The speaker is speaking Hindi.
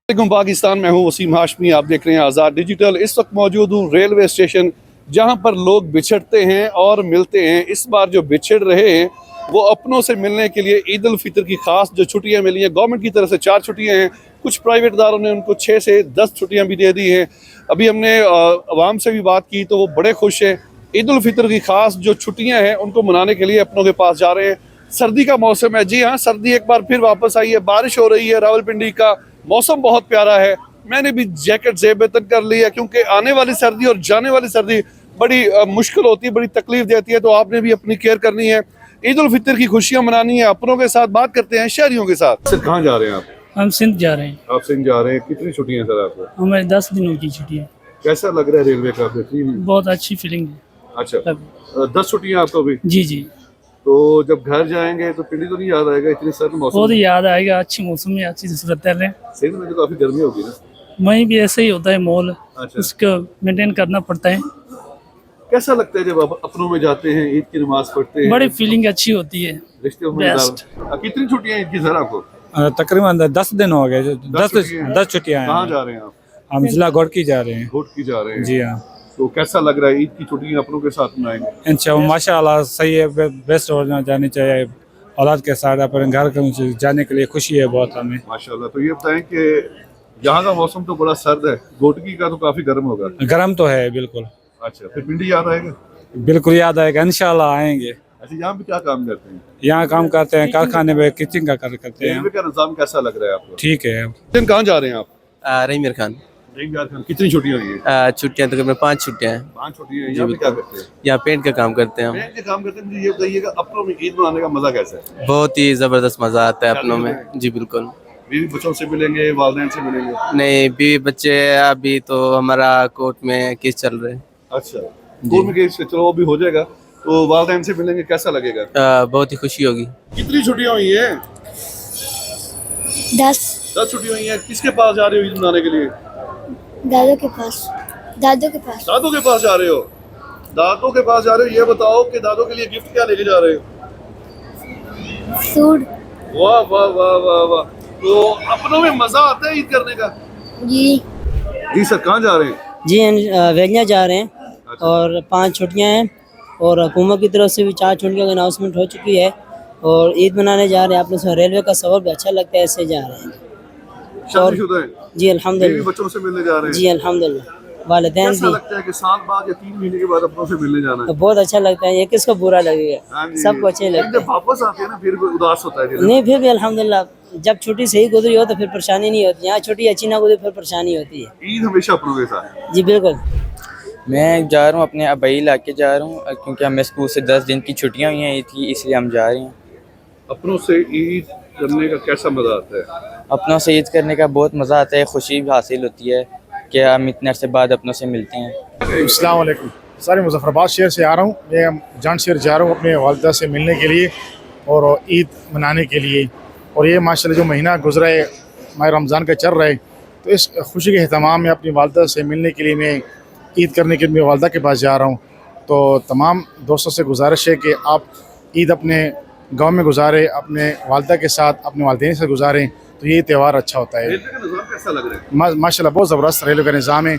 वालेकुम पाकिस्तान में हूँ वसीम हाशमी। आप देख रहे हैं आज़ाद डिजिटल। इस वक्त मौजूद हूँ रेलवे स्टेशन, जहाँ पर लोग बिछड़ते हैं और मिलते हैं। इस बार जो बिछड़ रहे हैं वो अपनों से मिलने के लिए ईद उल फितर की खास जो छुट्टियाँ मिली हैं, गवर्नमेंट की तरफ से 4 छुट्टियाँ हैं, कुछ प्राइवेट इदारों ने उनको 6 से 10 छुट्टियाँ भी दे दी हैं। अभी हमने अवाम से भी बात की तो वो बड़े खुश हैं। ईद उल फितर की खास जो छुट्टियाँ हैं उनको मनाने के लिए अपनों के पास जा रहे हैं। सर्दी का मौसम है, जी हाँ, सर्दी एक बार फिर वापस आई है। बारिश हो रही है, रावलपिंडी का मौसम बहुत प्यारा है। मैंने भी जैकेट ज़ेब-ए-तन कर ली है क्योंकि आने वाली सर्दी और जाने वाली सर्दी बड़ी मुश्किल होती है, बड़ी तकलीफ देती है, तो आपने भी अपनी केयर करनी है। ईद उल फितर की खुशियाँ मनानी है। अपनों के साथ बात करते हैं शहरियों के साथ। सर कहाँ जा रहे हैं आप? हम सिंध जा रहे हैं। आप सिंध जा रहे हैं, कितनी छुट्टियाँ हैं सर आपको? हमें 10 दिनों की छुट्टी है। कैसा लग रहा है रेलवे का? बेहतरीन। बहुत अच्छी फीलिंग है। अच्छा, 10 छुट्टियाँ आपको भी? जी जी, तो जब घर जाएंगे तो पिंडी तो नहीं याद आएगा? इतनी सर्द मौसम बहुत ही याद आएगा। अच्छी मौसम में अच्छी सूरत है। सिंध में तो काफी गर्मी होगी ना? वहीं भी ऐसे ही होता है माहौल, अच्छा। उसको मेंटेन करना पड़ता है। कैसा लगता है जब आप अपनों में जाते हैं, ईद की नमाज पढ़ते हैं? बड़ी फीलिंग अच्छी होती है। रिश्ते में बेस्ट। कितनी छुट्टियां ईद की सर आपको? तकरीबन 10 दिन हो गए। 10 छुट्टियां हैं। कहाँ जा रहे हैं आप? हम जिला घोटकी जा रहे हैं। घोटकी जा रहे हैं? जी हाँ। तो कैसा लग रहा है ईद की छुट्टियां अपनों के साथ मनाएंगे? इंशाअल्लाह माशाअल्लाह सही है, बेस्ट हो जानी चाहिए। औलाद के साथ अपने घर के जाने के लिए खुशी है बहुत हमें। माशाल्लाह। तो ये बताएं कि यहाँ का मौसम तो बड़ा सर्द है, घोटकी का तो काफी गर्म होगा। गर्म तो है बिल्कुल। अच्छा, फिर पिंडी याद आएगा? बिल्कुल याद आएगा, इंशाअल्लाह आएंगे। अच्छा, यहाँ पे क्या काम करते हैं? यहाँ काम करते हैं, कारखाने में किचन का कार्य करते हैं। रेलवे का निजाम कैसा लग रहा है आपको? ठीक है। कहाँ जा रहे हैं आप? रहीम खान। कितनी छुट्टियां हुई है? छुट्टियां तकरीबन 5 छुट्टियां हैं। 5 छुट्टियां हैं। यहाँ पे क्या करते हैं? यहाँ पेंट का काम करते हैं हम। पेंट के काम करते हैं। मुझे ये बताइएगा, अपनों में ईद मनाने का मजा कैसा है? बहुत ही जबरदस्त मजा आता है अपनों में। जी बिल्कुल। बीवी बच्चों से मिलेंगे, वालिदैन से मिलेंगे? नहीं, बीवी बच्चे अभी तो हमारा कोर्ट में केस चल रहे हैं। अच्छा, कोर्ट में केस चलो वो भी हो जाएगा, तो वालिदैन से मिलेंगे, कैसा लगेगा? बहुत ही खुशी होगी। कितनी छुट्टियां हुई हैं? 10 छुट्टियां हुई हैं। किसके पास जा रहे हो ईद मनाने के लिए? दादू के पास। दादू के पास। दादू के पास जा रहे हो? दादू के पास जा रहे हो। ये बताओ कि दादू के लिए गिफ्ट क्या लेके जा रहे हो? सूट। वाह वाह वाह वाह वाह। तो अपनों में मजा आता है ईद करने का? जी जी सर, कहाँ जा रहे हैं? जी वेलिया जा रहे हैं और 5 छुट्टियां हैं और हुकूमत की तरफ से भी 4 छुट्टियों की अनाउंसमेंट हो चुकी है और ईद मनाने जा रहे हैं। आपने सुना रेलवे का सफर भी अच्छा लगता है, ऐसे जा रहे हैं। शादीशुदा हैं? जी अल्हम्दुलिल्लाह। बीवी बच्चों से मिलने जा रहे हैं? जी अल्हम्दुलिल्लाह। वालिदैन कैसा भी। लगता है कि साल बाद या 3 महीने के बाद अपनों से मिलने जाना है? तो बहुत अच्छा लगता है, ये किसको बुरा लगेगा, हाँ जी। सबको अच्छे लेकिन लगता जब वापस आते हैं ना फिर उदास होता है है। नहीं फिर भी अल्हम्दुलिल्लाह, जब छुट्टी सही गुजरी हो तो फिर परेशानी नहीं होती। यहाँ छुट्टी अच्छी ना गुजरी फिर परेशानी होती है। ईद हमेशा अपनों के साथ। जी बिल्कुल। मैं जा रहा हूँ अपने अबई इलाके जा रहा हूँ, क्योंकि हमें स्कूल से 10 दिन की छुट्टियाँ हुई हैं ईद की, इसलिए हम जा रहे हैं। अपनों से ईद करने का कैसा मजा आता है? अपनों से ईद करने का बहुत मज़ा आता है, खुशी भी हासिल होती है कि हम इतने अरसे बाद अपनों से मिलते हैं। अस्सलाम वालेकुम। सारे मुजफ्फराबाद शहर से आ रहा हूँ। मैं जान शहर जा रहा हूँ अपने वालिदा से मिलने के लिए और ईद मनाने के लिए। और ये माशाल्लाह जो महीना गुजरा है, माह रमज़ान का चल रहा है, तो इस खुशी के अहतमाम में अपनी वालिदा से मिलने के लिए मैं ईद करने के लिए मेरी वालिदा के पास जा रहा हूँ। तो तमाम दोस्तों से गुजारिश है कि आप ईद अपने गांव में गुजारें, अपने वालिदा के साथ, अपने वालिदैन से गुजारें, तो ये त्यौहार अच्छा होता है। रेलवे का निजाम कैसा लग रहा है? माशाल्लाह बहुत ज़बरदस्त रेलवे का निज़ाम है।